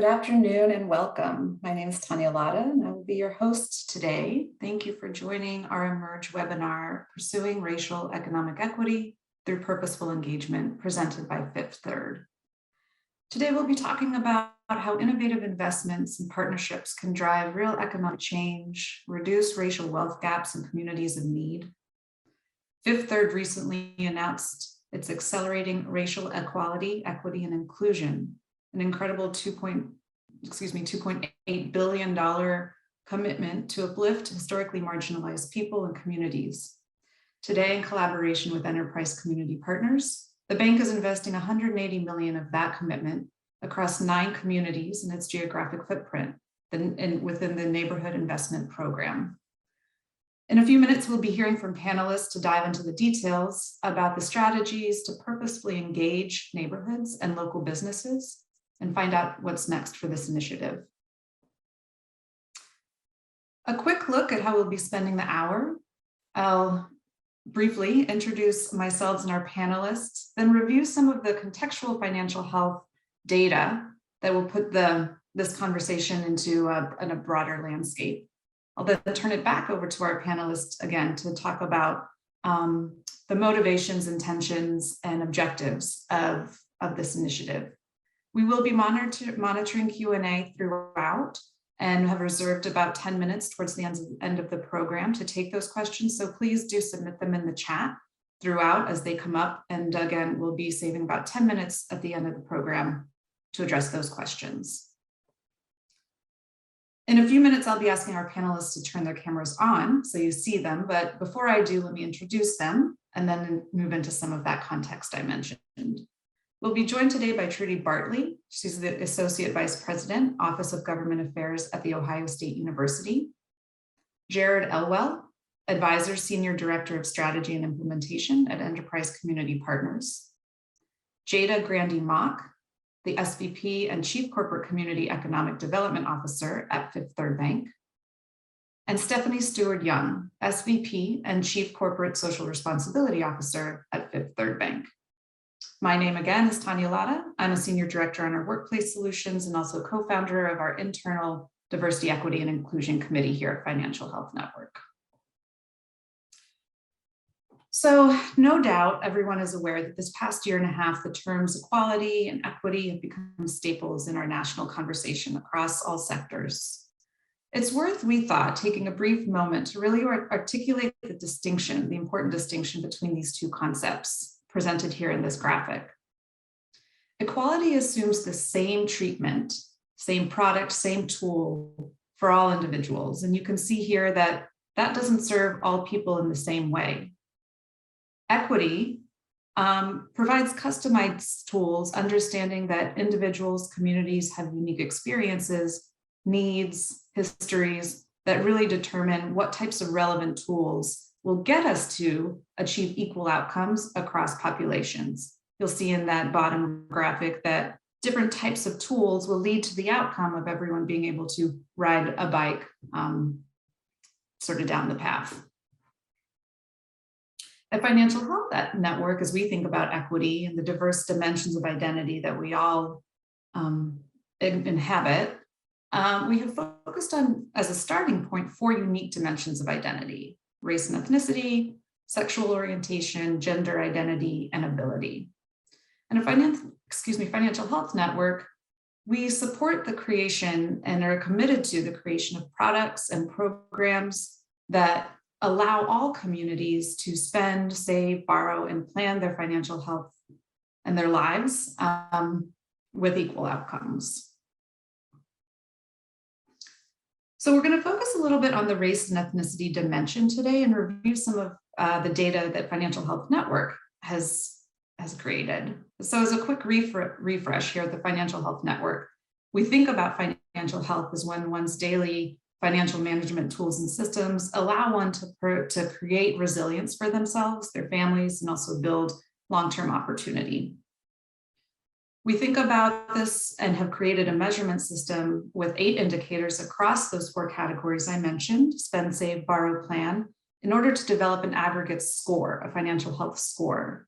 Good afternoon and welcome. My name is Tanya Latta and I will be your host today. Thank you for joining our Emerge webinar, Pursuing Racial Economic Equity Through Purposeful Engagement, presented by Fifth Third. Today we'll be talking about how innovative investments and partnerships can drive real economic change, reduce racial wealth gaps in communities of need. Fifth Third recently announced its Accelerating Racial Equality, Equity, and Inclusion, an incredible $2.8 billion commitment to uplift historically marginalized people and communities. Today, in collaboration with enterprise community partners, the bank is investing $180 million of that commitment across 9 communities in its geographic footprint within the Neighborhood Investment Program. In a few minutes, we'll be hearing from panelists to dive into the details about the strategies to purposefully engage neighborhoods and local businesses and find out what's next for this initiative. A quick look at how we'll be spending the hour. I'll briefly introduce myself and our panelists, then review some of the contextual financial health data that will put this conversation into a broader landscape. I'll then turn it back over to our panelists again to talk about the motivations, intentions, and objectives of this initiative. We will be monitoring Q&A throughout and have reserved about 10 minutes towards the end of the program to take those questions. So please do submit them in the chat throughout as they come up. And again, we'll be saving about 10 minutes at the end of the program to address those questions. In a few minutes, I'll be asking our panelists to turn their cameras on so you see them. But before I do, let me introduce them and then move into some of that context I mentioned. We'll be joined today by Trudy Bartley. She's the Associate Vice President, Office of Government Affairs at The Ohio State University. Jared Elwell, Advisor, Senior Director of Strategy and Implementation at Enterprise Community Partners. Jada Grandy-Mock, the SVP and Chief Corporate Community Economic Development Officer at Fifth Third Bank. And Stephanie Stewart-Young, SVP and Chief Corporate Social Responsibility Officer at Fifth Third Bank. My name again is Tanya Latta. I'm a Senior Director on our Workplace Solutions and also co-founder of our internal Diversity, Equity, and Inclusion Committee here at Financial Health Network. So no doubt everyone is aware that this past year and a half, the terms equality and equity have become staples in our national conversation across all sectors. It's worth, we thought, taking a brief moment to really articulate the distinction, the important distinction between these two concepts presented here in this graphic. Equality assumes the same treatment, same product, same tool for all individuals. And you can see here that that doesn't serve all people in the same way. Equity provides customized tools, understanding that individuals, communities have unique experiences, needs, histories that really determine what types of relevant tools will get us to achieve equal outcomes across populations. You'll see in that bottom graphic that different types of tools will lead to the outcome of everyone being able to ride a bike sort of down the path. At Financial Health Network, as we think about equity and the diverse dimensions of identity that we all inhabit, we have focused on, as a starting point, 4 unique dimensions of identity: race and ethnicity, sexual orientation, gender identity, and ability. And at Financial Health Network, we support the creation and are committed to the creation of products and programs that allow all communities to spend, save, borrow, and plan their financial health and their lives with equal outcomes. So we're going to focus a little bit on the race and ethnicity dimension today and review some of the data that Financial Health Network has created. So as a quick refresh here at the Financial Health Network, we think about financial health as when one's daily financial management tools and systems allow one to create resilience for themselves, their families, and also build long-term opportunity. We think about this and have created a measurement system with 8 indicators across those 4 categories I mentioned: spend, save, borrow, plan, in order to develop an aggregate score, a financial health score.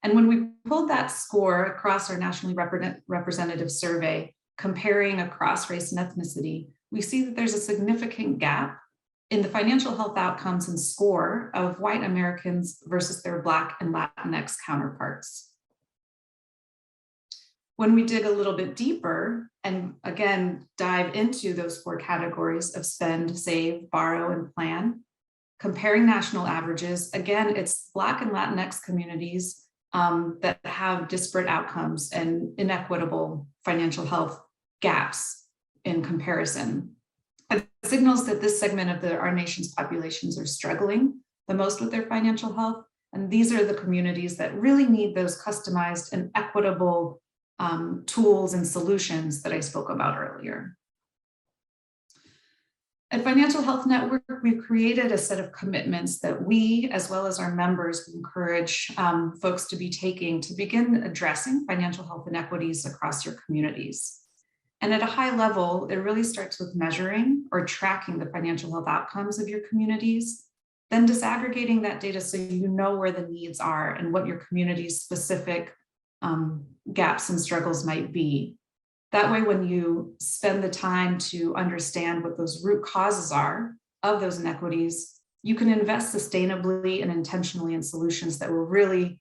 And when we pulled that score across our nationally representative survey, comparing across race and ethnicity, we see that there's a significant gap in the financial health outcomes and score of white Americans versus their Black and Latinx counterparts. When we dig a little bit deeper and again, dive into those 4 categories of spend, save, borrow, and plan, comparing national averages, again, it's Black and Latinx communities that have disparate outcomes and inequitable financial health gaps in comparison. It signals that this segment of our nation's populations are struggling the most with their financial health. And these are the communities that really need those customized and equitable tools and solutions that I spoke about earlier. At Financial Health Network, we've created a set of commitments that we, as well as our members, encourage folks to be taking to begin addressing financial health inequities across your communities. And at a high level, it really starts with measuring or tracking the financial health outcomes of your communities, then disaggregating that data so you know where the needs are and what your community's specific gaps and struggles might be. That way, when you spend the time to understand what those root causes are of those inequities, you can invest sustainably and intentionally in solutions that will really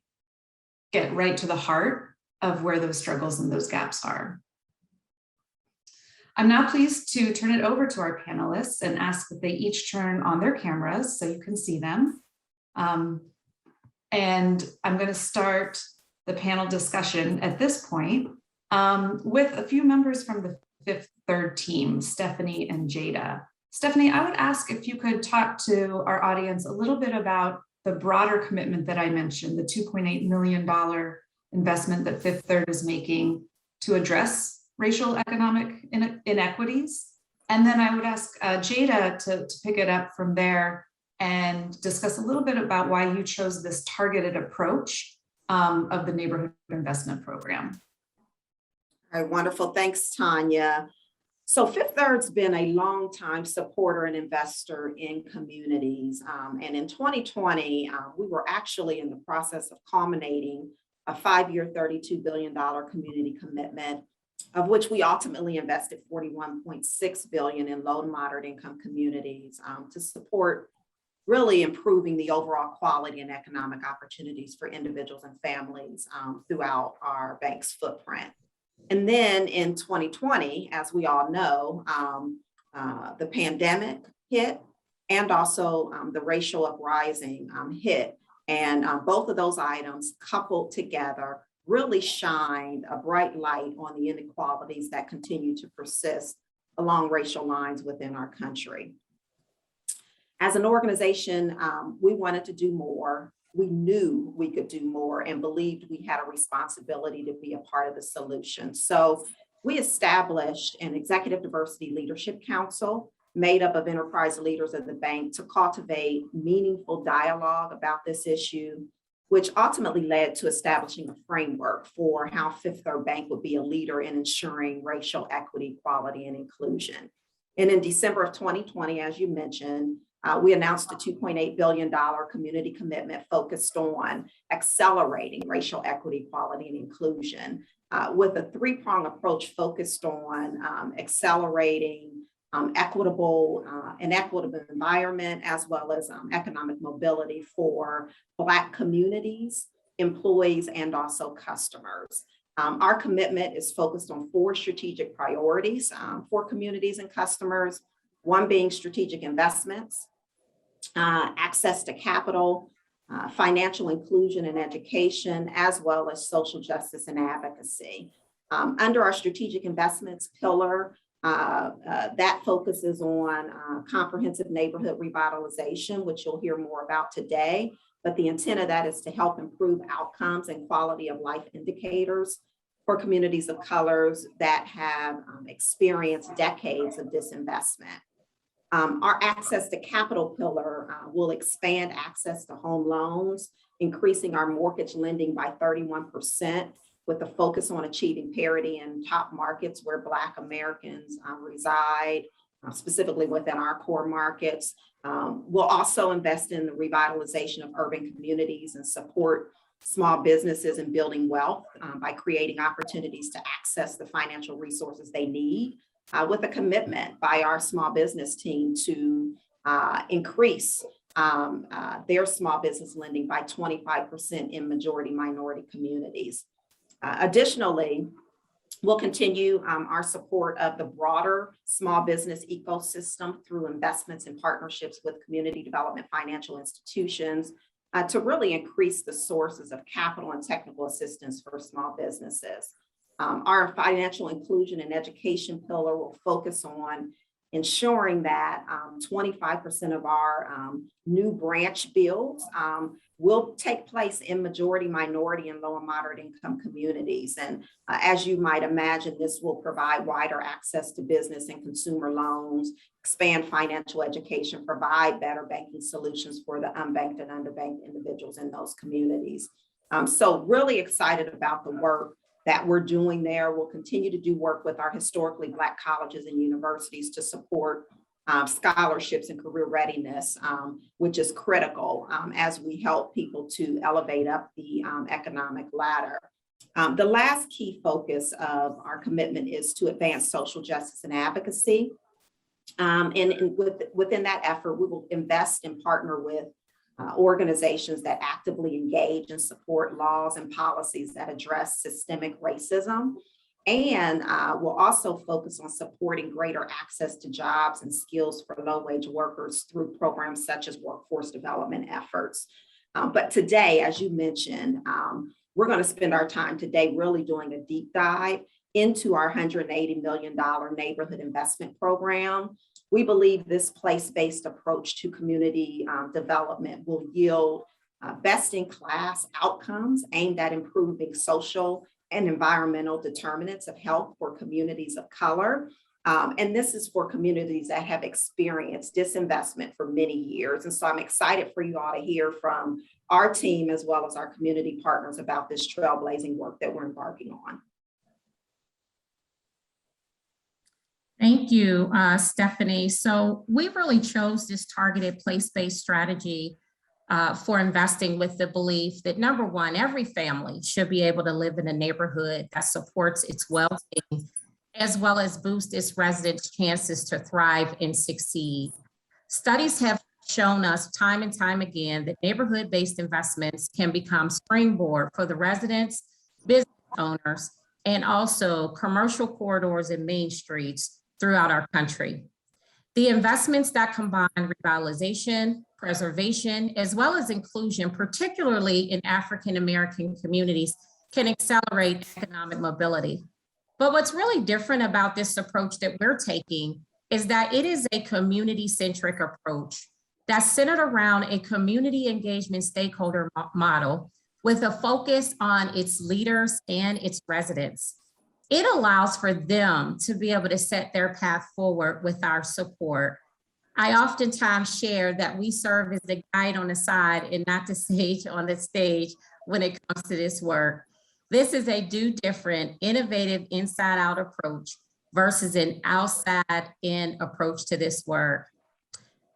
get right to the heart of where those struggles and those gaps are. I'm now pleased to turn it over to our panelists and ask that they each turn on their cameras so you can see them. And I'm going to start the panel discussion at this point with a few members from the Fifth Third team, Stephanie and Jada. Stephanie, I would ask if you could talk to our audience a little bit about the broader commitment that I mentioned, the $2.8 million investment that Fifth Third is making to address racial economic inequities. And then I would ask Jada to pick it up from there and discuss a little bit about why you chose this targeted approach of the Neighborhood Investment Program. All right, wonderful. Thanks, Tanya. So Fifth Third's been a longtime supporter and investor in communities. And in 2020, we were actually in the process of culminating a 5-year, $32 billion community commitment, of which we ultimately invested $41.6 billion in low and moderate income communities to support really improving the overall quality and economic opportunities for individuals and families throughout our bank's footprint. And then in 2020, as we all know, the pandemic hit and also the racial uprising hit. And both of those items coupled together really shined a bright light on the inequalities that continue to persist along racial lines within our country. As an organization, we wanted to do more. We knew we could do more and believed we had a responsibility to be a part of the solution. So we established an Executive Diversity Leadership Council made up of enterprise leaders of the bank to cultivate meaningful dialogue about this issue, which ultimately led to establishing a framework for how Fifth Third Bank would be a leader in ensuring racial equity, equality, and inclusion. And in December of 2020, as you mentioned, we announced a $2.8 billion community commitment focused on accelerating racial equity, equality, and inclusion with a 3-prong approach focused on accelerating an equitable environment, as well as economic mobility for Black communities, employees, and also customers. Our commitment is focused on 4 strategic priorities for communities and customers, one being strategic investments, access to capital, financial inclusion and education, as well as social justice and advocacy. Under our strategic investments pillar, that focuses on comprehensive neighborhood revitalization, which you'll hear more about today. But the intent of that is to help improve outcomes and quality of life indicators for communities of colors that have experienced decades of disinvestment. Our access to capital pillar will expand access to home loans, increasing our mortgage lending by 31%, with a focus on achieving parity in top markets where Black Americans reside, specifically within our core markets. We'll also invest in the revitalization of urban communities and support small businesses and building wealth by creating opportunities to access the financial resources they need, with a commitment by our small business team to increase their small business lending by 25% in majority minority communities. Additionally, we'll continue our support of the broader small business ecosystem through investments and partnerships with community development financial institutions to really increase the sources of capital and technical assistance for small businesses. Our financial inclusion and education pillar will focus on ensuring that 25% of our new branch builds will take place in majority minority and low and moderate income communities. And as you might imagine, this will provide wider access to business and consumer loans, expand financial education, provide better banking solutions for the unbanked and underbanked individuals in those communities. So really excited about the work that we're doing there. We'll continue to do work with our historically Black colleges and universities to support scholarships and career readiness, which is critical as we help people to elevate up the economic ladder. The last key focus of our commitment is to advance social justice and advocacy. Within that effort, we will invest and partner with organizations that actively engage and support laws and policies that address systemic racism. And we'll also focus on supporting greater access to jobs and skills for low-wage workers through programs such as workforce development efforts. But today, as you mentioned, we're going to spend our time today really doing a deep dive into our $180 million neighborhood investment program. We believe this place-based approach to community development will yield best-in-class outcomes aimed at improving social and environmental determinants of health for communities of color. And this is for communities that have experienced disinvestment for many years. And so I'm excited for you all to hear from our team as well as our community partners about this trailblazing work that we're embarking on. Thank you, Stephanie. So we really chose this targeted place-based strategy for investing with the belief that, number one, every family should be able to live in a neighborhood that supports its well-being, as well as boost its residents' chances to thrive and succeed. Studies have shown us time and time again that neighborhood-based investments can become springboard for the residents, business owners, and also commercial corridors and main streets throughout our country. The investments that combine revitalization, preservation, as well as inclusion, particularly in African-American communities, can accelerate economic mobility. But what's really different about this approach that we're taking is that it is a community-centric approach that's centered around a community engagement stakeholder model with a focus on its leaders and its residents. It allows for them to be able to set their path forward with our support. I oftentimes share that we serve as the guide on the side and not the sage on the stage when it comes to this work. This is a do different, innovative, inside out approach versus an outside in approach to this work.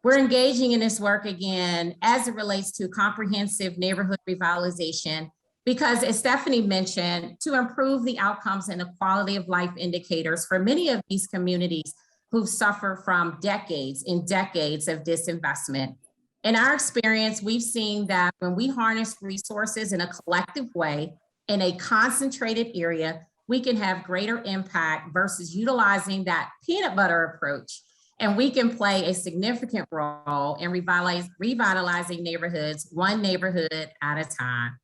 We're engaging in this work again as it relates to comprehensive neighborhood revitalization, because as Stephanie mentioned, to improve the outcomes and the quality of life indicators for many of these communities who've suffered from decades and decades of disinvestment. In our experience, we've seen that when we harness resources in a collective way in a concentrated area, we can have greater impact versus utilizing that peanut butter approach. And we can play a significant role in revitalizing neighborhoods, one neighborhood at a time.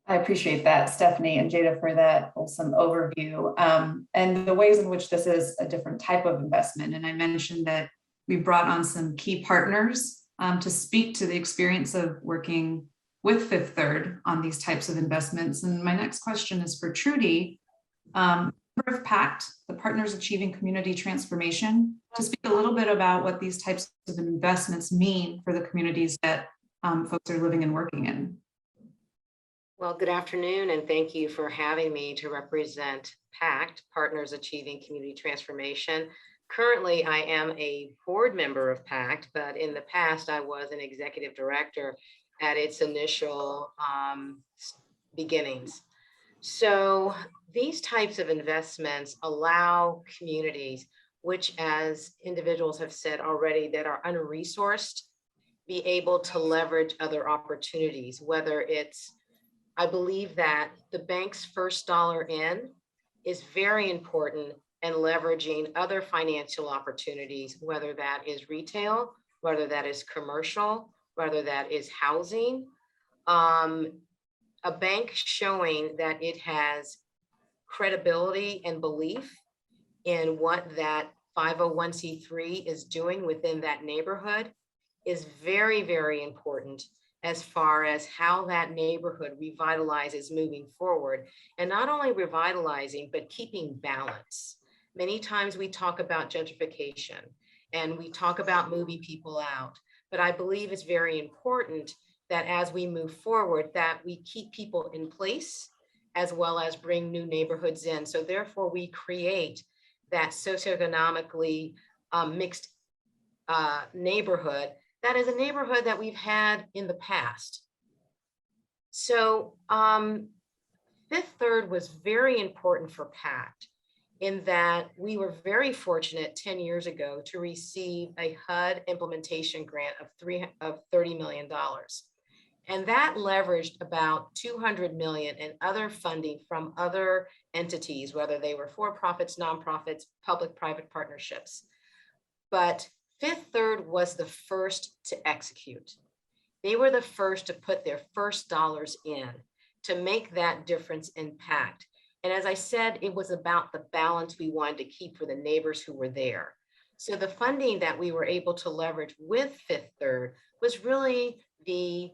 I appreciate that, Stephanie and Jada, for that wholesome overview and the ways in which this is a different type of investment. And I mentioned that we brought on some key partners to speak to the experience of working with Fifth Third on these types of investments. And my next question is for Trudy, member of Pact, the Partners Achieving Community Transformation, to speak a little bit about what these types of investments mean for the communities that folks are living and working in. Well, good afternoon, and thank you for having me to represent Pact, Partners Achieving Community Transformation. Currently, I am a board member of Pact, but in the past, I was an executive director at its initial beginnings. So these types of investments allow communities, which as individuals have said already that are unresourced, be able to leverage other opportunities, whether it's, I believe that the bank's first dollar in is very important in leveraging other financial opportunities, whether that is retail, whether that is commercial, whether that is housing. A bank showing that it has credibility and belief in what that 501c3 is doing within that neighborhood is very, very important as far as how that neighborhood revitalizes moving forward. And not only revitalizing, but keeping balance. Many times we talk about gentrification and we talk about moving people out, but I believe it's very important that as we move forward, that we keep people in place as well as bring new neighborhoods in. So therefore we create that socioeconomically mixed neighborhood that is a neighborhood that we've had in the past. So Fifth Third was very important for Pact in that we were very fortunate 10 years ago to receive a HUD implementation grant of $30 million. And that leveraged about 200 million in other funding from other entities, whether they were for-profits, nonprofits, public-private partnerships. But Fifth Third was the first to execute. They were the first to put their first dollars in to make that difference in Pact. And as I said, it was about the balance we wanted to keep for the neighbors who were there. So the funding that we were able to leverage with Fifth Third was really the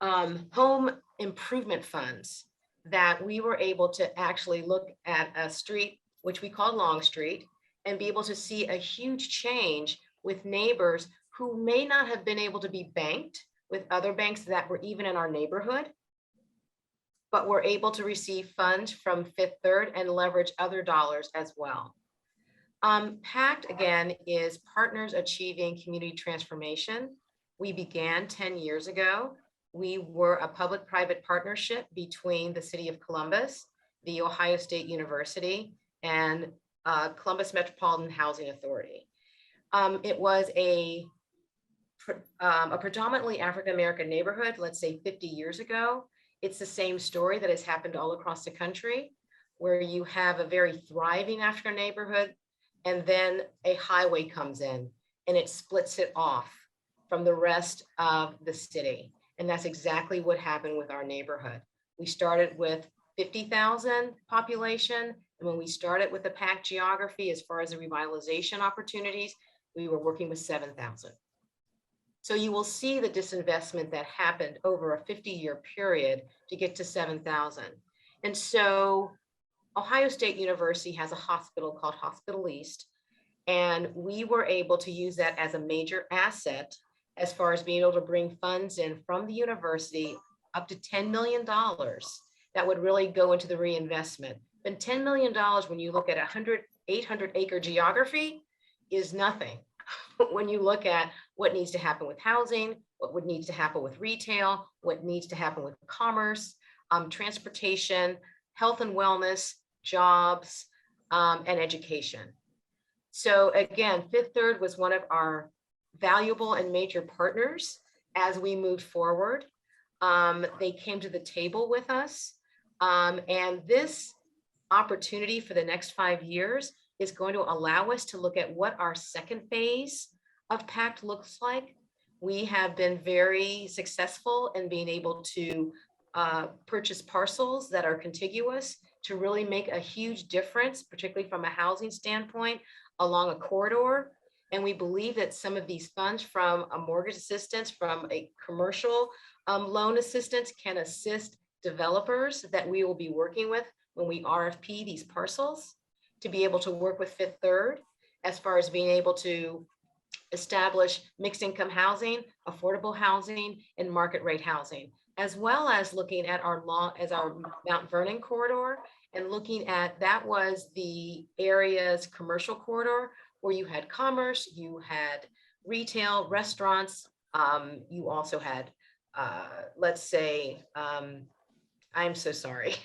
home improvement funds that we were able to actually look at a street, which we call Long Street, and be able to see a huge change with neighbors who may not have been able to be banked with other banks that were even in our neighborhood, but were able to receive funds from Fifth Third and leverage other dollars as well. Pact, again, is Partners Achieving Community Transformation. We began 10 years ago. We were a public-private partnership between the City of Columbus, the Ohio State University, and Columbus Metropolitan Housing Authority. It was a predominantly African-American neighborhood, let's say 50 years ago. It's the same story that has happened all across the country, where you have a very thriving African neighborhood, and then a highway comes in and it splits it off from the rest of the city. And that's exactly what happened with our neighborhood. We started with 50,000 population. And when we started with the Pact geography, as far as the revitalization opportunities, we were working with 7,000. So you will see the disinvestment that happened over a 50-year period to get to 7,000. And so Ohio State University has a hospital called Hospital East, and we were able to use that as a major asset as far as being able to bring funds in from the university up to $10 million that would really go into the reinvestment. But $10 million, when you look at 800-acre geography, is nothing. When you look at what needs to happen with housing, what would need to happen with retail, what needs to happen with commerce, transportation, health and wellness, jobs, and education. So again, Fifth Third was one of our valuable and major partners as we moved forward. They came to the table with us, and this opportunity for the next 5 years is going to allow us to look at what our second phase of Pact looks like. We have been very successful in being able to purchase parcels that are contiguous to really make a huge difference, particularly from a housing standpoint along a corridor. And we believe that some of these funds from a mortgage assistance, from a commercial loan assistance, can assist developers that we will be working with when we RFP these parcels to be able to work with Fifth Third as far as being able to establish mixed income housing, affordable housing, and market rate housing, as well as looking at our Mount Vernon corridor and looking at, that was the area's commercial corridor where you had commerce, you had retail, restaurants, You also had, let's say, I'm so sorry.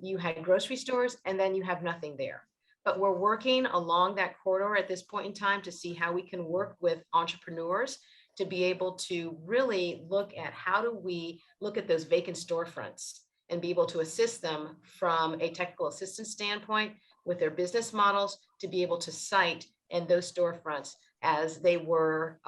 You had grocery stores, and then you have nothing there. But we're working along that corridor at this point in time to see how we can work with entrepreneurs to be able to really look at how do we look at those vacant storefronts and be able to assist them from a technical assistance standpoint with their business models to be able to cite in those storefronts as they were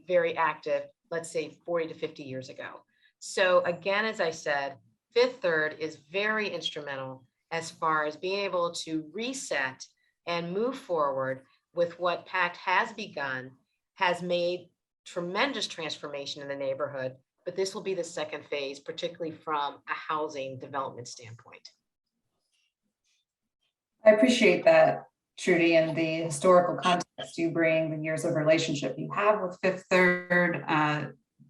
very active, let's say 40 to 50 years ago. So again, as I said, Fifth Third is very instrumental as far as being able to reset and move forward with what Pact has begun, has made tremendous transformation in the neighborhood, but this will be the second phase, particularly from a housing development standpoint. I appreciate that, Trudy, and the historical context you bring, the years of relationship you have with Fifth Third.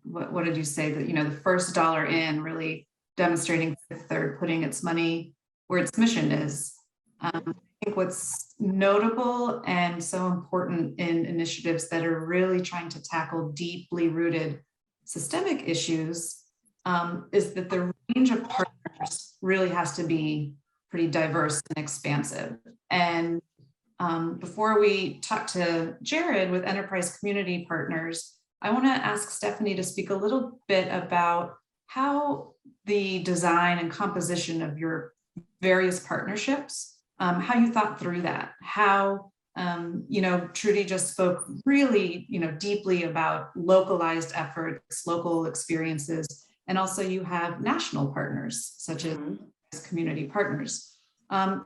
What did you say that, the first dollar in, really demonstrating Fifth Third putting its money where its mission is. I think what's notable and so important in initiatives that are really trying to tackle deeply rooted systemic issues is that the range of partners really has to be pretty diverse and expansive. And before we talk to Jared with Enterprise Community Partners, I want to ask Stephanie to speak a little bit about how the design and composition of your various partnerships, how you thought through that, how, Trudy just spoke really, deeply about localized efforts, local experiences, and also you have national partners, such as community partners.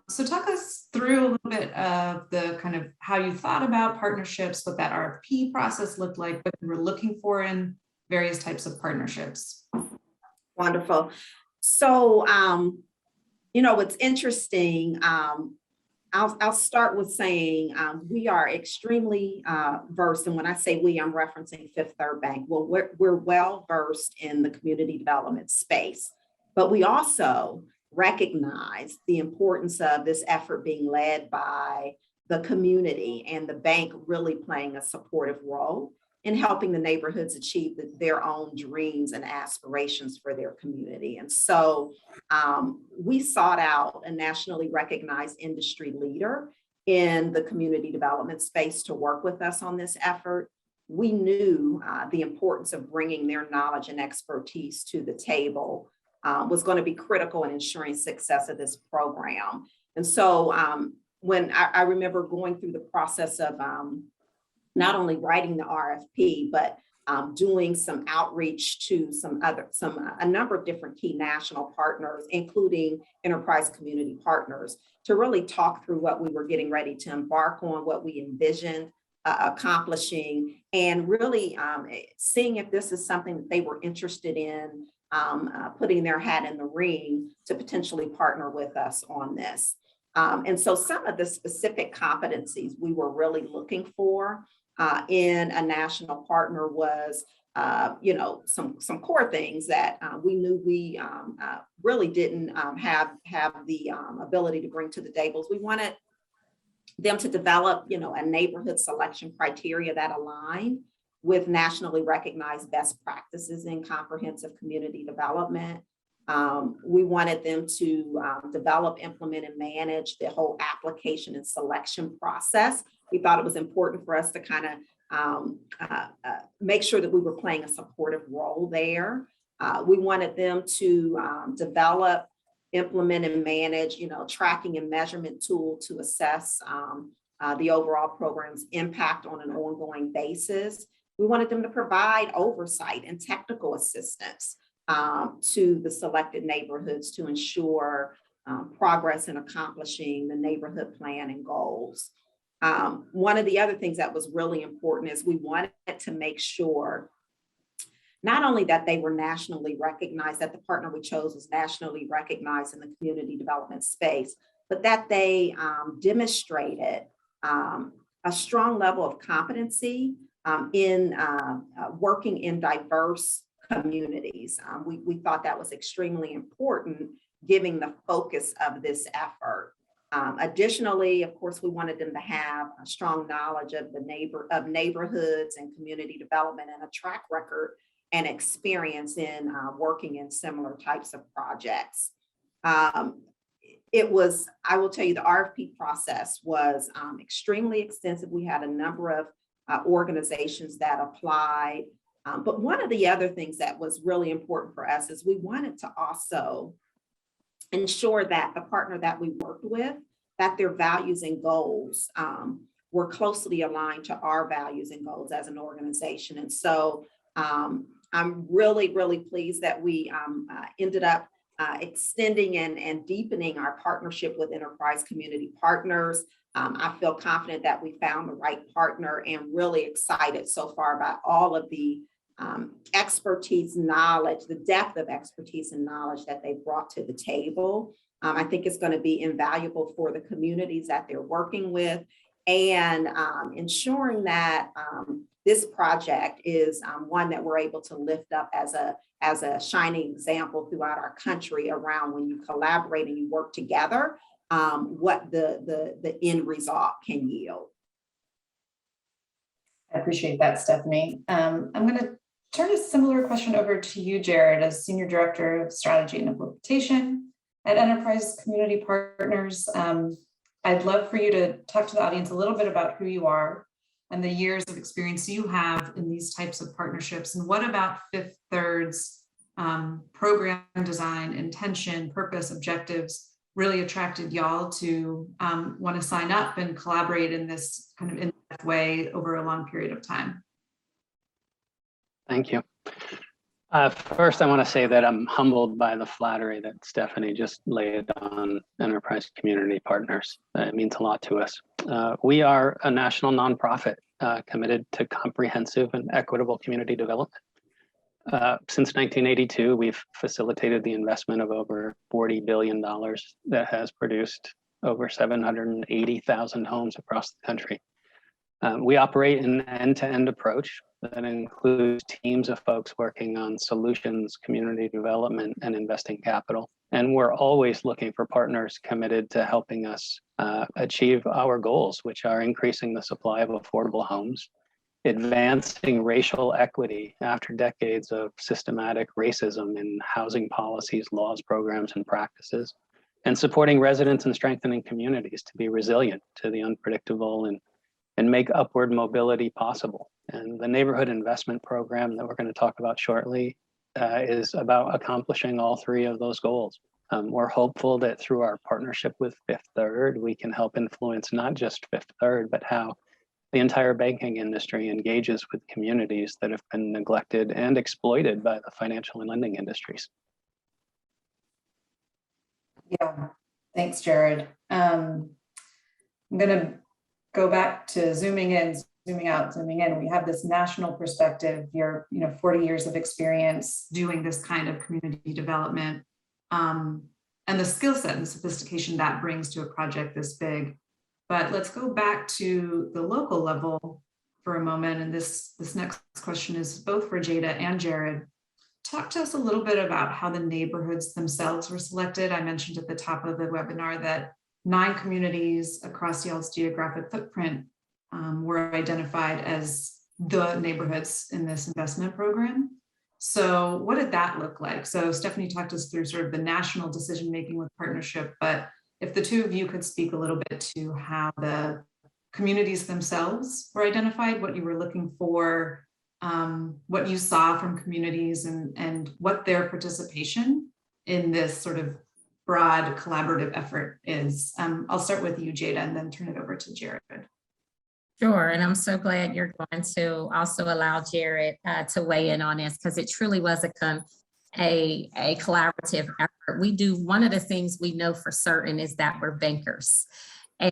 So talk us through a little bit of the kind of how you thought about partnerships, what that RFP process looked like, what you were looking for in various types of partnerships. Wonderful. So, what's interesting, I'll start with saying we are extremely versed, and when I say we, I'm referencing Fifth Third Bank. Well, we're well versed in the community development space, but we also recognize the importance of this effort being led by the community and the bank really playing a supportive role in helping the neighborhoods achieve their own dreams and aspirations for their community. And so we sought out a nationally recognized industry leader in the community development space to work with us on this effort. We knew the importance of bringing their knowledge and expertise to the table was going to be critical in ensuring success of this program. And so when I remember going through the process of not only writing the RFP, but doing some outreach to a number of different key national partners, including enterprise community partners, to really talk through what we were getting ready to embark on, what we envisioned accomplishing, and really seeing if this is something that they were interested in putting their hat in the ring to potentially partner with us on this. And so some of the specific competencies we were really looking for in a national partner was, some core things that we knew we really didn't have the ability to bring to the tables. We wanted them to develop, a neighborhood selection criteria that align with nationally recognized best practices in comprehensive community development. We wanted them to develop, implement, and manage the whole application and selection process. We thought it was important for us to kind of make sure that we were playing a supportive role there. We wanted them to develop, implement, and manage, tracking and measurement tool to assess the overall program's impact on an ongoing basis. We wanted them to provide oversight and technical assistance to the selected neighborhoods to ensure progress in accomplishing the neighborhood plan and goals. One of the other things that was really important is we wanted to make sure not only that they were nationally recognized, that the partner we chose was nationally recognized in the community development space, but that they demonstrated a strong level of competency in working in diverse communities. We thought that was extremely important, given the focus of this effort. Additionally, of course, we wanted them to have a strong knowledge of neighborhoods and community development and a track record and experience in working in similar types of projects. I will tell you, the RFP process was extremely extensive. We had a number of organizations that applied. But one of the other things that was really important for us is we wanted to also ensure that the partner that we worked with, that their values and goals were closely aligned to our values and goals as an organization. And so I'm really, really pleased that we ended up extending and deepening our partnership with enterprise community partners. I feel confident that we found the right partner and really excited so far about all of the expertise, knowledge, the depth of expertise and knowledge that they brought to the table. I think it's going to be invaluable for the communities that they're working with, and ensuring that this project is one that we're able to lift up as a shining example throughout our country around when you collaborate and you work together, what the end result can yield. I appreciate that, Stephanie. I'm going to turn a similar question over to you, Jared, as Senior Director of Strategy and Implementation at Enterprise Community Partners. I'd love for you to talk to the audience a little bit about who you are and the years of experience you have in these types of partnerships. And what about Fifth Third's program design, intention, purpose, objectives really attracted y'all to want to sign up and collaborate in this kind of in-depth way over a long period of time? Thank you. First, I want to say that I'm humbled by the flattery that Stephanie just laid on Enterprise Community Partners. It means a lot to us. We are a national nonprofit committed to comprehensive and equitable community development. Since 1982, we've facilitated the investment of over $40 billion that has produced over 780,000 homes across the country. We operate an end-to-end approach that includes teams of folks working on solutions, community development, and investing capital. And we're always looking for partners committed to helping us achieve our goals, which are increasing the supply of affordable homes, advancing racial equity after decades of systematic racism in housing policies, laws, programs, and practices, and supporting residents and strengthening communities to be resilient to the unpredictable and make upward mobility possible. And the neighborhood investment program that we're going to talk about shortly is about accomplishing all three of those goals. We're hopeful that through our partnership with Fifth Third, we can help influence not just Fifth Third, but how the entire banking industry engages with communities that have been neglected and exploited by the financial and lending industries. Yeah, thanks, Jared. I'm going to go back to zooming in, zooming out, zooming in. We have this national perspective. You're, 40 years of experience doing this kind of community development, and the skill set and sophistication that brings to a project this big. But let's go back to the local level for a moment. And this next question is both for Jada and Jared. Talk to us a little bit about how the neighborhoods themselves were selected. I mentioned at the top of the webinar that 9 communities across y'all's geographic footprint were identified as the neighborhoods in this investment program. So what did that look like? So Stephanie talked us through sort of the national decision-making with partnership, but if the two of you could speak a little bit to how the communities themselves were identified, what you were looking for, what you saw from communities, and what their participation in this sort of broad collaborative effort is. I'll start with you, Jada, and then turn it over to Jared. Sure, and I'm so glad you're going to also allow Jared to weigh in on this, because it truly was a collaborative effort. We do, one of the things we know for certain is that we're bankers.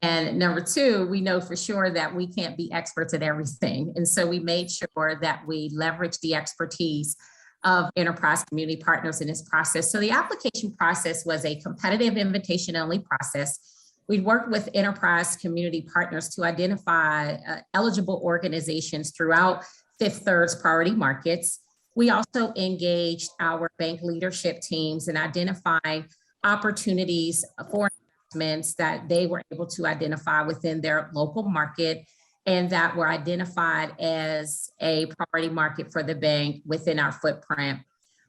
And number two, we know for sure that we can't be experts at everything. And so we made sure that we leverage the expertise of enterprise community partners in this process. So the application process was a competitive invitation-only process. We worked with enterprise community partners to identify eligible organizations throughout Fifth Third's priority markets. We also engaged our bank leadership teams in identifying opportunities for investments that they were able to identify within their local market and that were identified as a priority market for the bank within our footprint.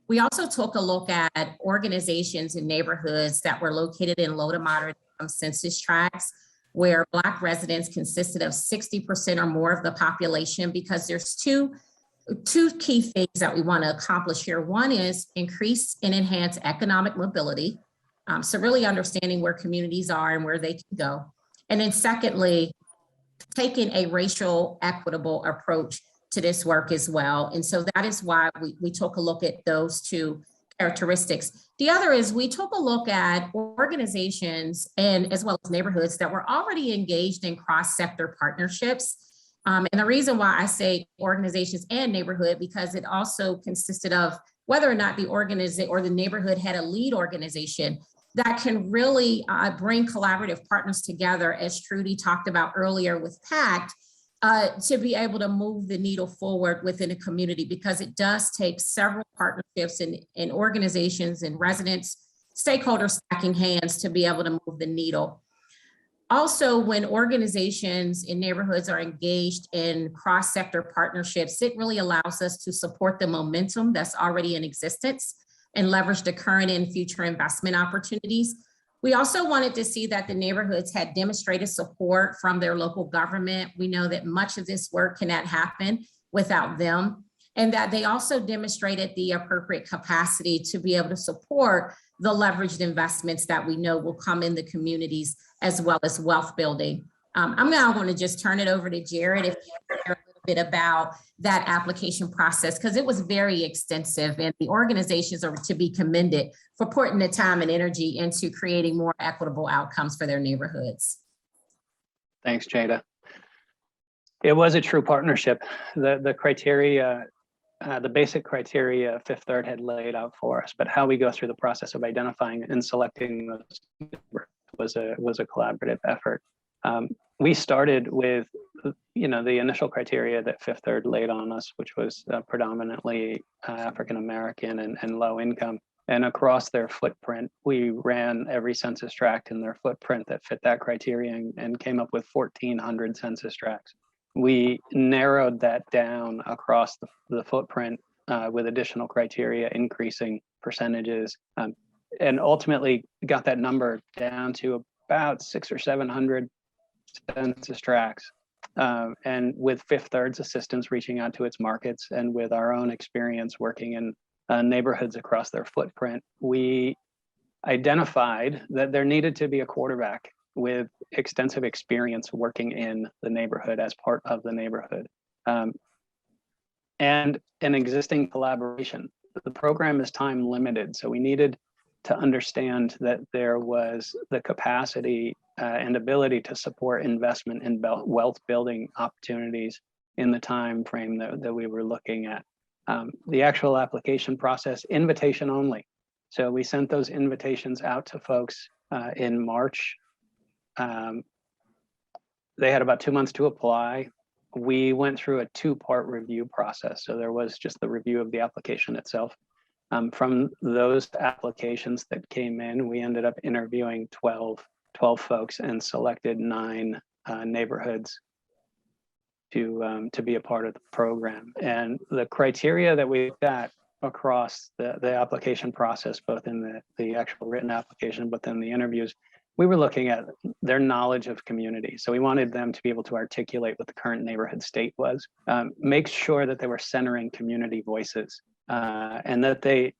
We also took a look at organizations in neighborhoods that were located in low to moderate income census tracts, where Black residents consisted of 60% or more of the population, because there's two key things that we want to accomplish here. One is increase and enhance economic mobility. So really understanding where communities are and where they can go. And then secondly, taking a racial equitable approach to this work as well. And so that is why we took a look at those two characteristics. The other is we took a look at organizations and as well as neighborhoods that were already engaged in cross-sector partnerships. And the reason why I say organizations and neighborhood, because it also consisted of whether or not the organization or the neighborhood had a lead organization that can really bring collaborative partners together, as Trudy talked about earlier with Pact, to be able to move the needle forward within a community, because it does take several partnerships and organizations and residents, stakeholders stacking hands to be able to move the needle. Also, when organizations in neighborhoods are engaged in cross-sector partnerships, it really allows us to support the momentum that's already in existence and leverage the current and future investment opportunities. We also wanted to see that the neighborhoods had demonstrated support from their local government. We know that much of this work cannot happen without them, and that they also demonstrated the appropriate capacity to be able to support the leveraged investments that we know will come in the communities, as well as wealth building. I'm now going to just turn it over to Jared if you can share a little bit about that application process, because it was very extensive and the organizations are to be commended for putting the time and energy into creating more equitable outcomes for their neighborhoods. Thanks, Jada. It was a true partnership. The criteria, the basic criteria Fifth Third had laid out for us, but how we go through the process of identifying and selecting those was a collaborative effort. We started with, the initial criteria that Fifth Third laid on us, which was predominantly African American and low income. And across their footprint, we ran every census tract in their footprint that fit that criteria and came up with 1,400 census tracts. We narrowed that down across the footprint with additional criteria, increasing percentages, and ultimately got that number down to about 600 or 700 census tracts. And with Fifth Third's assistance reaching out to its markets, and with our own experience working in neighborhoods across their footprint, we identified that there needed to be a quarterback with extensive experience working in the neighborhood as part of the neighborhood, and an existing collaboration. The program is time limited, so we needed to understand that there was the capacity and ability to support investment in wealth building opportunities in the time frame that we were looking at. The actual application process, invitation only. So we sent those invitations out to folks in March. They had about 2 months to apply. We went through a 2-part review process. So there was just the review of the application itself. From those applications that came in, we ended up interviewing 12 folks and selected 9 neighborhoods to be a part of the program. And the criteria that we looked at across the application process, both in the actual written application, but then the interviews, we were looking at their knowledge of community. So we wanted them to be able to articulate what the current neighborhood state was, make sure that they were centering community voices, and that they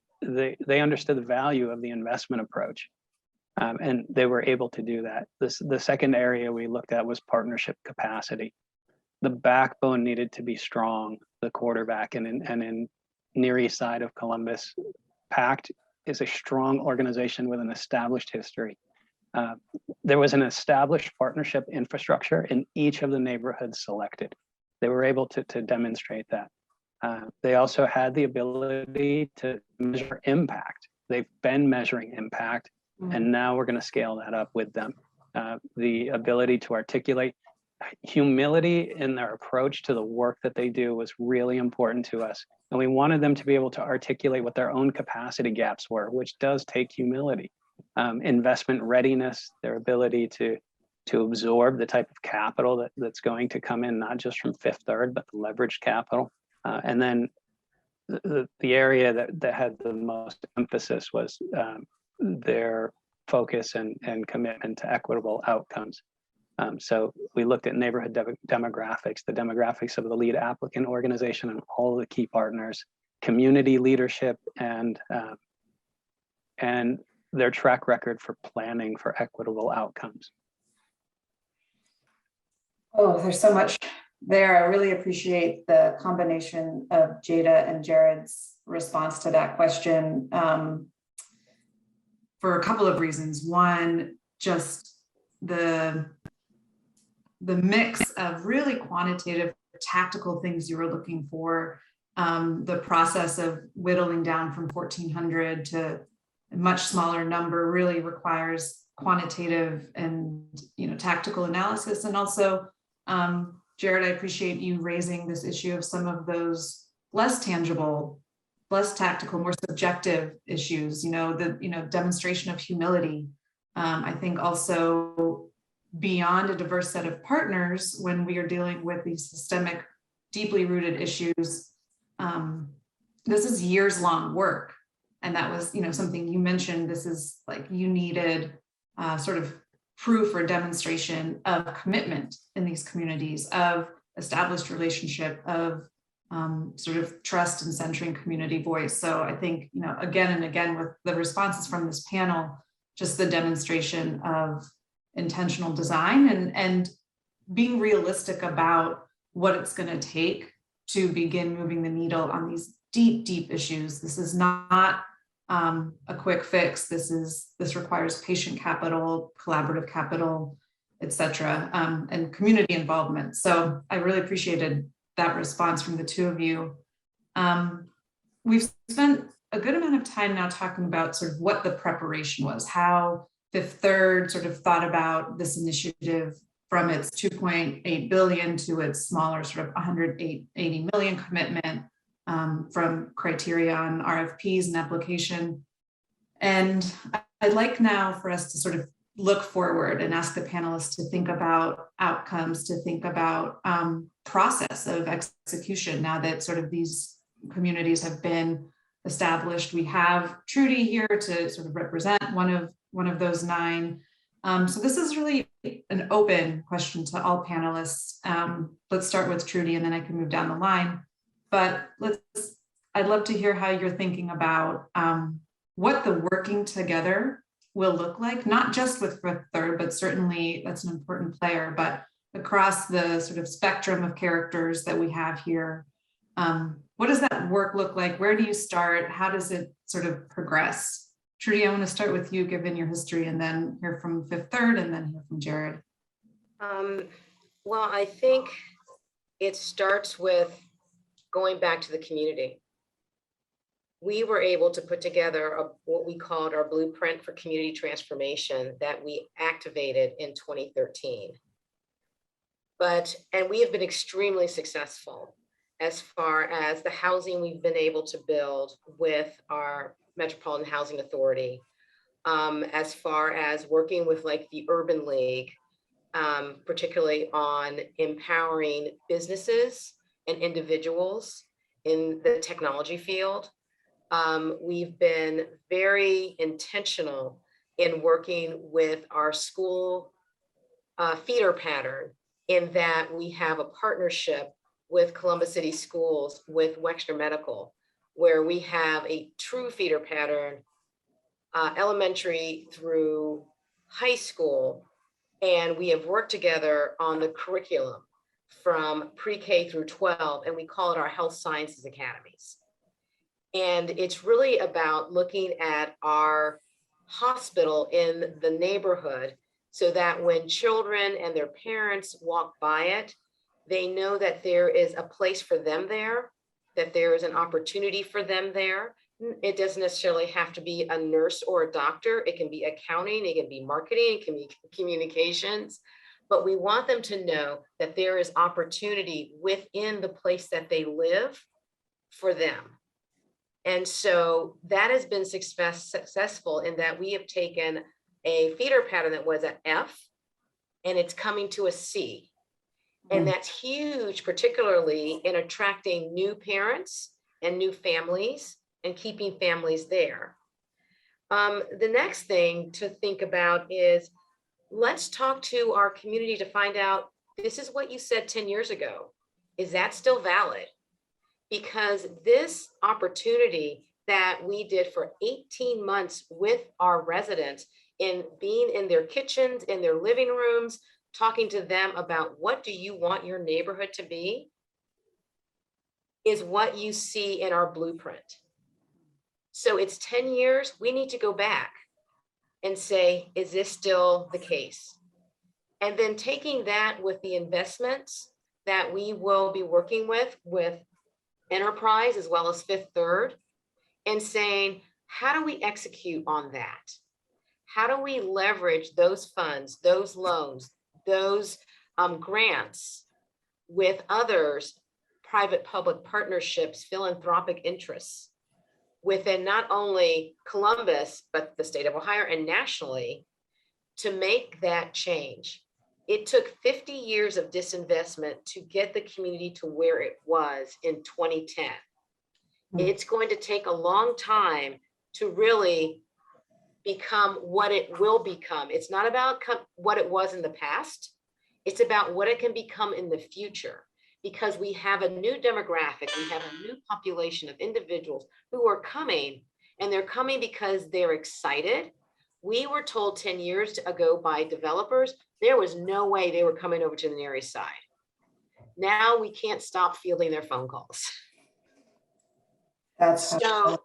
understood the value of the investment approach. And they were able to do that. The second area we looked at was partnership capacity. The backbone needed to be strong, the quarterback, and in Near East Side of Columbus, Pact is a strong organization with an established history. There was an established partnership infrastructure in each of the neighborhoods selected. They were able to demonstrate that. They also had the ability to measure impact. They've been measuring impact, and now we're going to scale that up with them. The ability to articulate humility in their approach to the work that they do was really important to us. And we wanted them to be able to articulate what their own capacity gaps were, which does take humility. investment readiness, their ability to absorb the type of capital that's going to come in, not just from Fifth Third, but the leveraged capital. And then the area that had the most emphasis was their focus and commitment to equitable outcomes. So we looked at neighborhood demographics, the demographics of the lead applicant organization and all the key partners, community leadership, and their track record for planning for equitable outcomes. Oh, there's so much there. I really appreciate the combination of Jada and Jared's response to that question for a couple of reasons. One, just the mix of really quantitative, tactical things you were looking for, the process of whittling down from 1,400 to a much smaller number really requires quantitative and tactical analysis. And also, Jared, I appreciate you raising this issue of some of those less tangible, less tactical, more subjective issues, the demonstration of humility. I think also beyond a diverse set of partners, when we are dealing with these systemic, deeply rooted issues, this is years-long work. And that was, something you mentioned. This is like you needed sort of proof or demonstration of commitment in these communities, of established relationship, of sort of trust and centering community voice. So I think, again and again with the responses from this panel, just the demonstration of intentional design and being realistic about what it's going to take to begin moving the needle on these deep, deep issues. This is not a quick fix. This requires patient capital, collaborative capital, et cetera, and community involvement. So I really appreciated that response from the two of you. We've spent a good amount of time now talking about sort of what the preparation was, how Fifth Third sort of thought about this initiative from its 2.8 billion to its smaller sort of 180 million commitment, from criteria on RFPs and application. And I'd like now for us to sort of look forward and ask the panelists to think about outcomes, to think about process of execution now that sort of these communities have been established. We have Trudy here to sort of represent one of those 9. So this is really an open question to all panelists. Let's start with Trudy and then I can move down the line. But I'd love to hear how you're thinking about what the working together will look like, not just with Fifth Third, but certainly that's an important player, but across the sort of spectrum of characters that we have here. What does that work look like? Where do you start? How does it sort of progress? Trudy, I want to start with you, given your history, and then hear from Fifth Third, and then hear from Jared. Well, I think it starts with going back to the community. We were able to put together what we called our blueprint for community transformation that we activated in 2013. And we have been extremely successful as far as the housing we've been able to build with our Metropolitan Housing Authority, as far as working with like the Urban League, particularly on empowering businesses and individuals in the technology field. We've been very intentional in working with our school feeder pattern, in that we have a partnership with Columbus City Schools, with Wexner Medical, where we have a true feeder pattern, elementary through high school. And we have worked together on the curriculum from pre-K through 12, and we call it our Health Sciences Academies. And it's really about looking at our hospital in the neighborhood so that when children and their parents walk by it, they know that there is a place for them there, that there is an opportunity for them there. It doesn't necessarily have to be a nurse or a doctor. It can be accounting, it can be marketing, it can be communications. But we want them to know that there is opportunity within the place that they live for them. And so that has been successful in that we have taken a feeder pattern that was an F and it's coming to a C. And that's huge, particularly in attracting new parents and new families and keeping families there. The next thing to think about is, let's talk to our community to find out, this is what you said 10 years ago. Is that still valid? Because this opportunity that we did for 18 months with our residents, in being in their kitchens, in their living rooms, talking to them about what do you want your neighborhood to be, is what you see in our blueprint. So it's 10 years, we need to go back and say, is this still the case? And then taking that with the investments that we will be working with Enterprise as well as Fifth Third, and saying, how do we execute on that? How do we leverage those funds, those loans, those grants with others, private-public partnerships, philanthropic interests within not only Columbus, but the state of Ohio and nationally, to make that change? It took 50 years of disinvestment to get the community to where it was in 2010. It's going to take a long time to really become what it will become. It's not about what it was in the past. It's about what it can become in the future, because we have a new demographic. We have a new population of individuals who are coming, and they're coming because they're excited. We were told 10 years ago by developers, there was no way they were coming over to the Near East Side. Now we can't stop fielding their phone calls. That's So,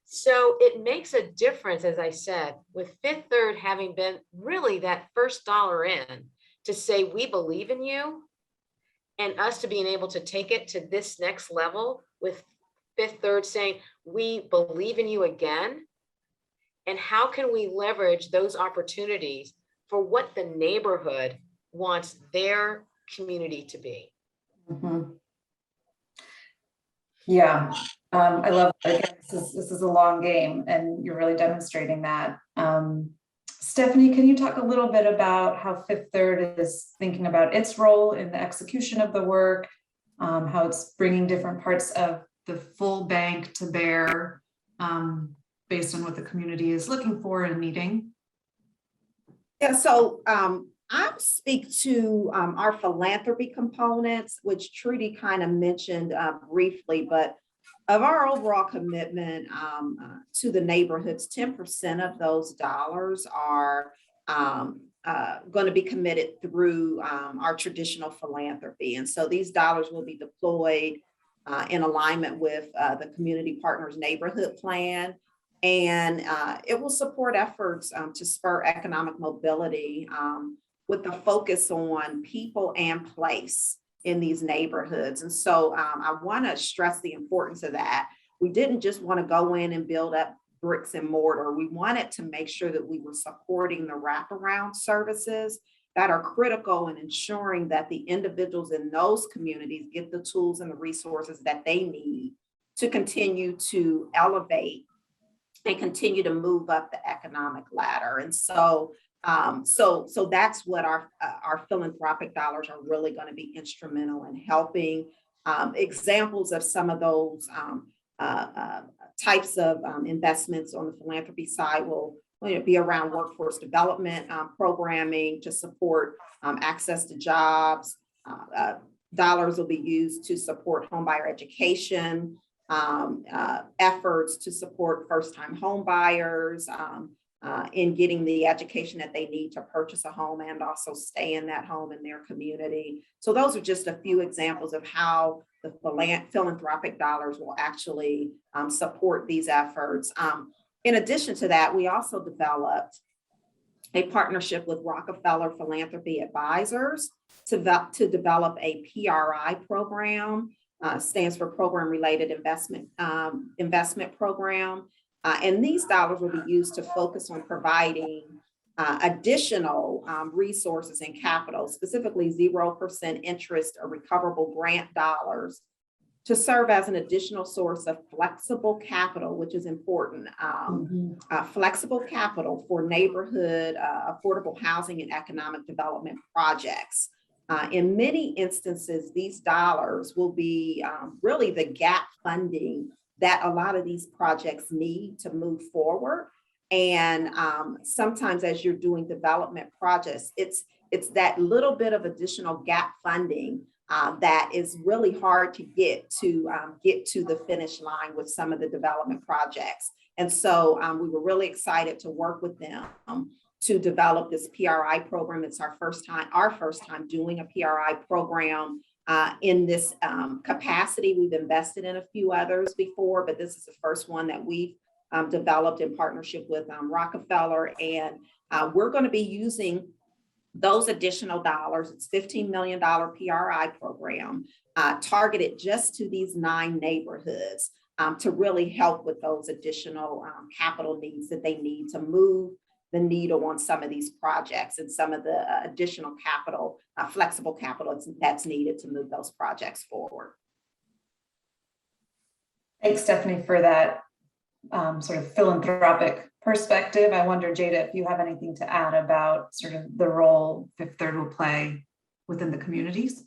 so it makes a difference, as I said, with Fifth Third having been really that first dollar in to say, we believe in you, and us to being able to take it to this next level with Fifth Third saying, we believe in you again. And how can we leverage those opportunities for what the neighborhood wants their community to be? Mm-hmm. Yeah, I love, again, this is a long game, and you're really demonstrating that. Stephanie, can you talk a little bit about how Fifth Third is thinking about its role in the execution of the work, how it's bringing different parts of the full bank to bear, based on what the community is looking for and needing? Yeah, so I'll speak to our philanthropy components, which Trudy kind of mentioned briefly, but of our overall commitment to the neighborhoods, 10% of those dollars are going to be committed through our traditional philanthropy. And so these dollars will be deployed in alignment with the Community Partners Neighborhood Plan. And it will support efforts to spur economic mobility with the focus on people and place in these neighborhoods. And so I want to stress the importance of that. We didn't just want to go in and build up bricks and mortar. We wanted to make sure that we were supporting the wraparound services that are critical in ensuring that the individuals in those communities get the tools and the resources that they need to continue to elevate and continue to move up the economic ladder. And so so that's what our philanthropic dollars are really going to be instrumental in helping. Examples of some of those types of investments on the philanthropy side will be around workforce development programming to support access to jobs. Dollars will be used to support homebuyer education, efforts to support first-time home buyers in getting the education that they need to purchase a home and also stay in that home in their community. So those are just a few examples of how the philanthropic dollars will actually support these efforts. In addition to that, we also developed a partnership with Rockefeller Philanthropy Advisors to develop a PRI program. Stands for Program Related Investment Program. And these dollars will be used to focus on providing additional resources and capital, specifically 0% interest or recoverable grant dollars to serve as an additional source of flexible capital, which is important, flexible capital for neighborhood affordable housing and economic development projects. In many instances, these dollars will be really the gap funding that a lot of these projects need to move forward. And sometimes as you're doing development projects, it's that little bit of additional gap funding that is really hard to get to the finish line with some of the development projects. And so we were really excited to work with them to develop this PRI program. It's our first time doing a PRI program in this capacity. We've invested in a few others before, but this is the first one that we've developed in partnership with Rockefeller. And we're going to be using those additional dollars. It's $15 million PRI program targeted just to these 9 neighborhoods to really help with those additional capital needs that they need to move the needle on some of these projects and some of the additional capital, flexible capital that's needed to move those projects forward. Thanks, Stephanie, for that sort of philanthropic perspective. I wonder, Jada, if you have anything to add about sort of the role Fifth Third will play within the communities.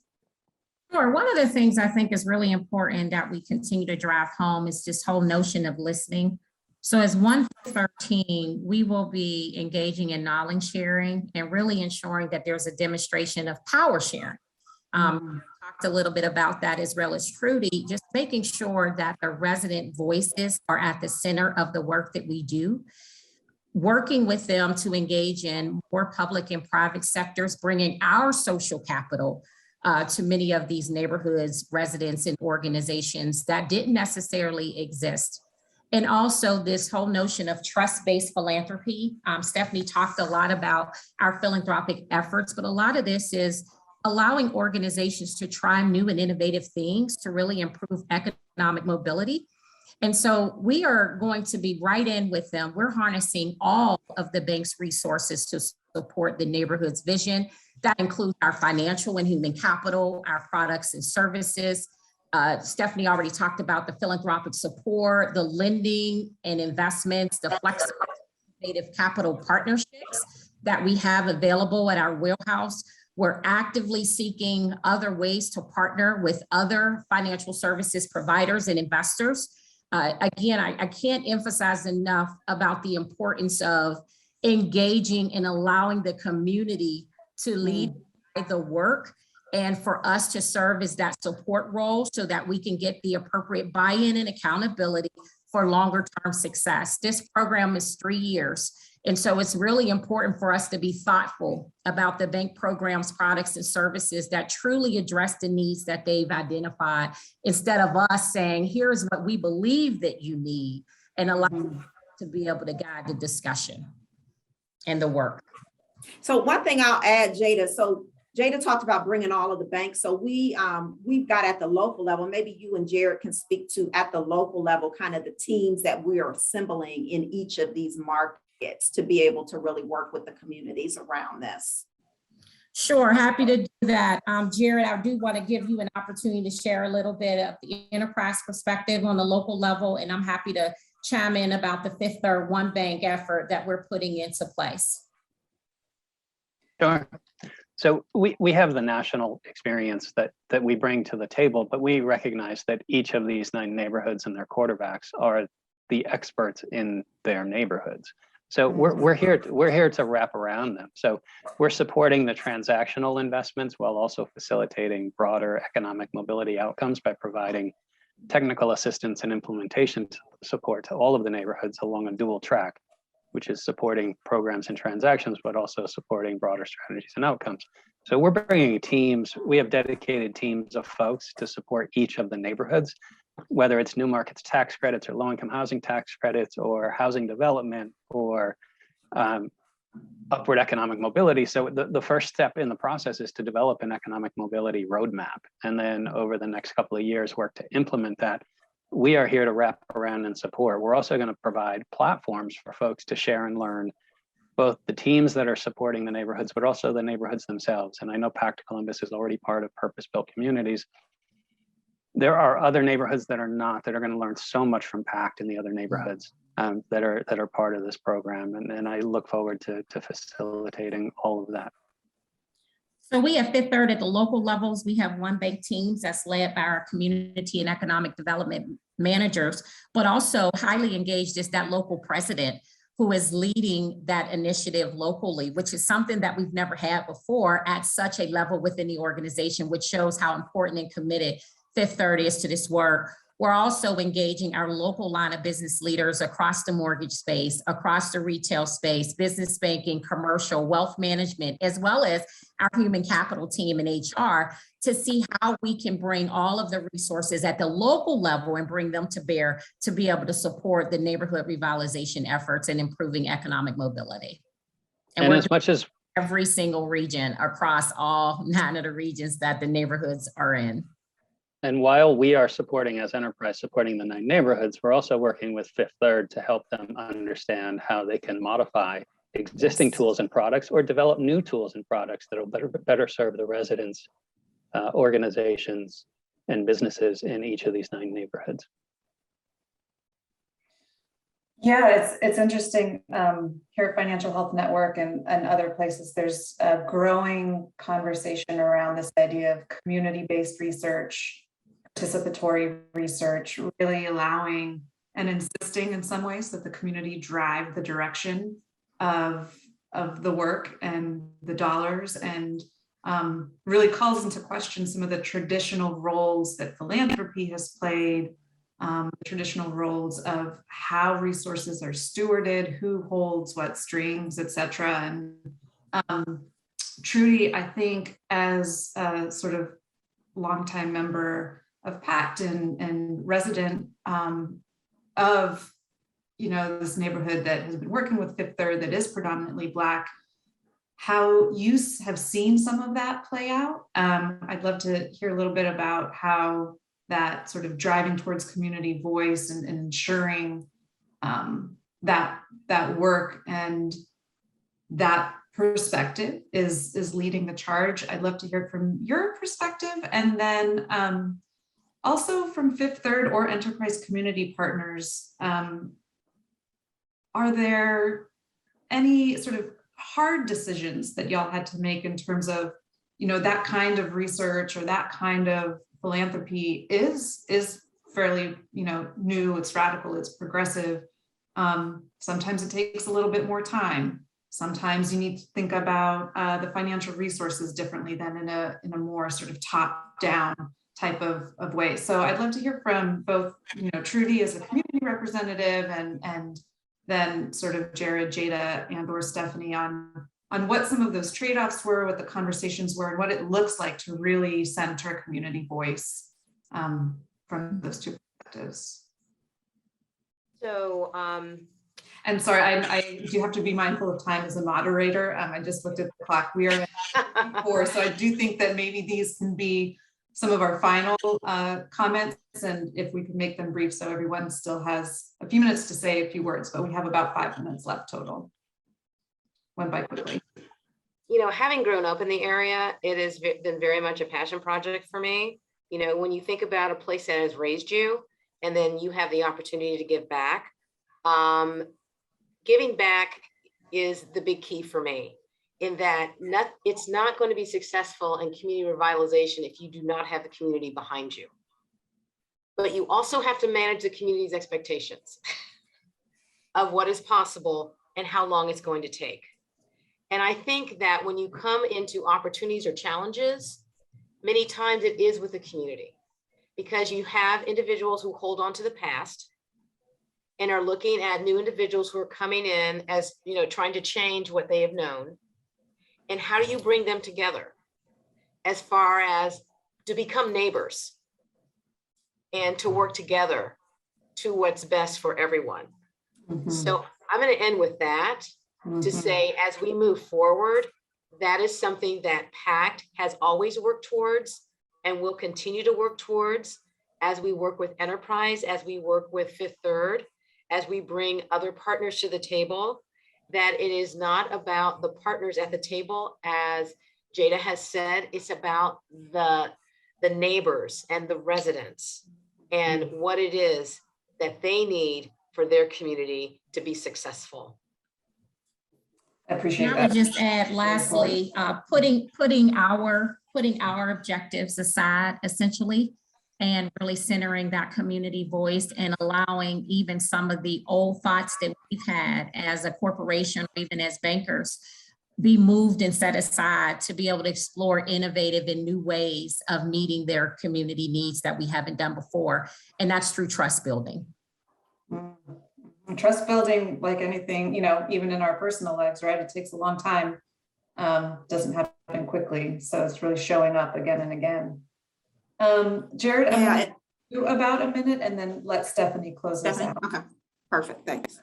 Sure. One of the things I think is really important that we continue to drive home is this whole notion of listening. So as one Fifth Third team, we will be engaging in knowledge sharing and really ensuring that there's a demonstration of power sharing. Talked a little bit about that as well as Trudy, just making sure that the resident voices are at the center of the work that we do, working with them to engage in more public and private sectors, bringing our social capital to many of these neighborhoods, residents, and organizations that didn't necessarily exist. And also this whole notion of trust-based philanthropy. Stephanie talked a lot about our philanthropic efforts, but a lot of this is allowing organizations to try new and innovative things to really improve economic mobility. And so we are going to be right in with them. We're harnessing all of the bank's resources to support the neighborhood's vision. That includes our financial and human capital, our products and services. Stephanie already talked about the philanthropic support, the lending and investments, the flexible innovative capital partnerships that we have available at our wheelhouse. We're actively seeking other ways to partner with other financial services providers and investors. Again, I can't emphasize enough about the importance of engaging and allowing the community to lead the work and for us to serve as that support role so that we can get the appropriate buy-in and accountability for longer term success. This program is 3 years. And so it's really important for us to be thoughtful about the bank programs, products, and services that truly address the needs that they've identified, instead of us saying, here's what we believe that you need, and allow them to be able to guide the discussion and the work. So one thing I'll add, Jada, so Jada talked about bringing all of the banks. So we've got at the local level, maybe you and Jared can speak to at the local level, kind of the teams that we are assembling in each of these markets to be able to really work with the communities around this. Sure, happy to do that. Jared, I do want to give you an opportunity to share a little bit of the enterprise perspective on the local level, and I'm happy to chime in about the Fifth Third One Bank effort that we're putting into place. Sure. So we have the national experience that we bring to the table, but we recognize that each of these 9 neighborhoods and their quarterbacks are the experts in their neighborhoods. So we're here to wrap around them. So we're supporting the transactional investments while also facilitating broader economic mobility outcomes by providing technical assistance and implementation support to all of the neighborhoods along a dual track, which is supporting programs and transactions, but also supporting broader strategies and outcomes. So we're bringing teams, we have dedicated teams of folks to support each of the neighborhoods, whether it's new markets tax credits or low-income housing tax credits or housing development or upward economic mobility. So the first step in the process is to develop an economic mobility roadmap. And then over the next couple of years, work to implement that. We are here to wrap around and support. We're also going to provide platforms for folks to share and learn, both the teams that are supporting the neighborhoods, but also the neighborhoods themselves. And I know Pact Columbus is already part of purpose-built communities. there are other neighborhoods that are not, that are going to learn so much from Pact and the other neighborhoods that are part of this program. And I look forward to facilitating all of that. So we have Fifth Third at the local levels. We have one bank teams that's led by our community and economic development managers, but also highly engaged is that local president who is leading that initiative locally, which is something that we've never had before at such a level within the organization, which shows how important and committed Fifth Third is to this work. We're also engaging our local line of business leaders across the mortgage space, across the retail space, business banking, commercial, wealth management, as well as our human capital team and HR to see how we can bring all of the resources at the local level and bring them to bear to be able to support the neighborhood revitalization efforts and improving economic mobility. And as much as every single region across all 9 of the regions that the neighborhoods are in. And while we are supporting as enterprise, supporting the 9 neighborhoods, we're also working with Fifth Third to help them understand how they can modify existing tools and products or develop new tools and products that will better serve the residents, organizations, and businesses in each of these 9 neighborhoods. Yeah, it's interesting here at Financial Health Network and other places, there's a growing conversation around this idea of community-based research, participatory research, really allowing and insisting in some ways that the community drive the direction of the work and the dollars, and really calls into question some of the traditional roles that philanthropy has played, traditional roles of how resources are stewarded, who holds what strings, et cetera. And Trudy, I think as a sort of longtime member of Pact and resident of, this neighborhood that has been working with Fifth Third that is predominantly Black, how you have seen some of that play out. I'd love to hear a little bit about how that sort of driving towards community voice and ensuring that work and that perspective is leading the charge. I'd love to hear from your perspective, and then also from Fifth Third or enterprise community partners. Are there any sort of hard decisions that y'all had to make in terms of, that kind of research or that kind of philanthropy is fairly, new, it's radical, it's progressive. Sometimes it takes a little bit more time. Sometimes you need to think about the financial resources differently than in a more sort of top-down type of way. So I'd love to hear from both, Trudy as a community representative and then sort of Jared, Jada, and or Stephanie on what some of those trade-offs were, what the conversations were, and what it looks like to really center community voice from those two perspectives. So, and sorry, I do have to be mindful of time as a moderator. I just looked at the clock. We are at 4, so I do think that maybe these can be some of our final comments, and if we can make them brief so everyone still has a few minutes to say a few words, but we have about 5 minutes left total. Went by quickly. Having grown up in the area, it has been very much a passion project for me. When you think about a place that has raised you and then you have the opportunity to give back, giving back is the big key for me, in that it's not going to be successful in community revitalization if you do not have the community behind you. But you also have to manage the community's expectations of what is possible and how long it's going to take. And I think that when you come into opportunities or challenges, many times it is with the community, because you have individuals who hold on to the past and are looking at new individuals who are coming in as, trying to change what they have known. And how do you bring them together as far as to become neighbors and to work together to what's best for everyone? Mm-hmm. So I'm going to end with that. Mm-hmm. To say, as we move forward, that is something that Pact has always worked towards and will continue to work towards as we work with enterprise, as we work with Fifth Third, as we bring other partners to the table, that it is not about the partners at the table, as Jada has said, it's about the the neighbors and the residents and what it is that they need for their community to be successful. I appreciate And I that. would just add lastly, putting our objectives aside essentially, and really centering that community voice and allowing even some of the old thoughts that we've had as a corporation, or even as bankers, be moved and set aside to be able to explore innovative and new ways of meeting their community needs that we haven't done before. And that's through trust building. Trust building, like anything, even in our personal lives, right? It takes a long time. Doesn't happen quickly. So it's really showing up again and again. Jared, I'm going to do about a minute and then let Stephanie close this out. Okay, perfect, thanks.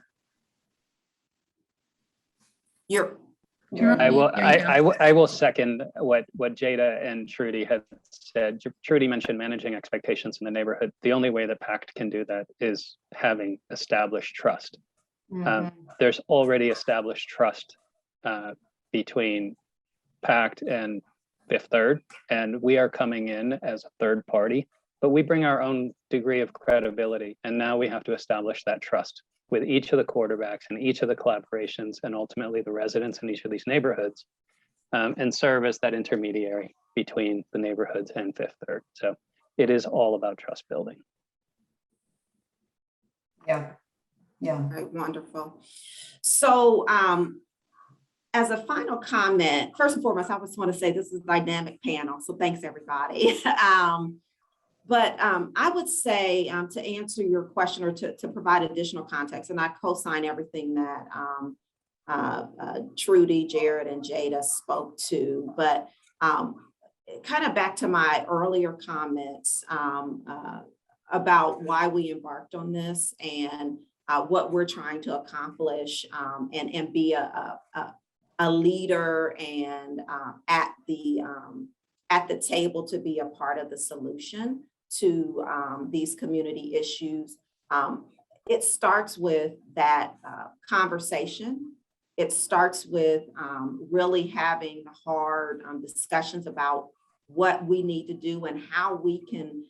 I will second what Jada and Trudy had said. Trudy mentioned managing expectations in the neighborhood. The only way that Pact can do that is having established trust. There's already established trust between Pact and Fifth Third, and we are coming in as a third party, but we bring our own degree of credibility, and now we have to establish that trust with each of the quarterbacks and each of the collaborations and ultimately the residents in each of these neighborhoods, and serve as that intermediary between the neighborhoods and Fifth Third. So it is all about trust building. Yeah. Right, wonderful. So as a final comment, first and foremost, I just want to say this is a dynamic panel, so thanks everybody. But I would say to answer your question or to provide additional context, and I co-sign everything that Trudy, Jared, and Jada spoke to, but kind of back to my earlier comments about why we embarked on this and what we're trying to accomplish and be a leader and at the table to be a part of the solution to these community issues. It starts with that conversation. It starts with really having hard discussions about what we need to do and how we can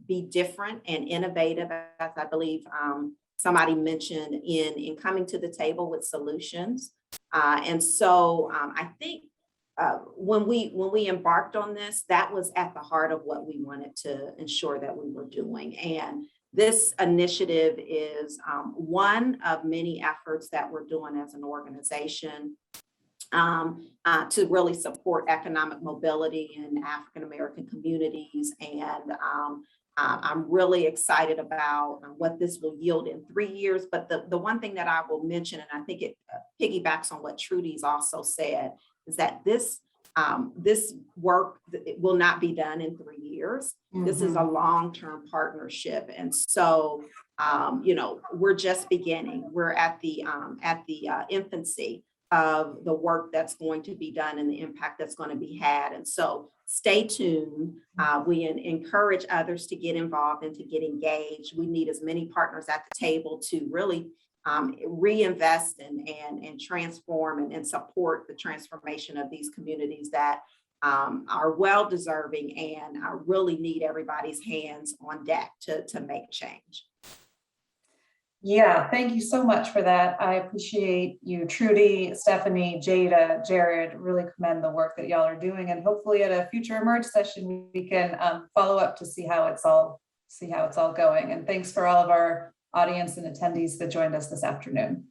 be different and innovative, as I believe somebody mentioned, in coming to the table with solutions. And so I think when we embarked on this, that was at the heart of what we wanted to ensure that we were doing. And this initiative is one of many efforts that we're doing as an organization to really support economic mobility in African-American communities. And I'm really excited about what this will yield in 3 years. But the one thing that I will mention, and I think it piggybacks on what Trudy's also said, is that this work will not be done in 3 years. This is a long-term partnership. And so, we're just beginning. We're at the infancy of the work that's going to be done and the impact that's going to be had. And so stay tuned. We encourage others to get involved and to get engaged. We need as many partners at the table to really reinvest and transform and support the transformation of these communities that are well deserving and really need everybody's hands on deck to make change. Yeah, thank you so much for that. I appreciate you, Trudy, Stephanie, Jada, Jared. Really commend the work that y'all are doing, and hopefully at a future Emerge session we can follow up to see how it's all going. And thanks for all of our audience and attendees that joined us this afternoon.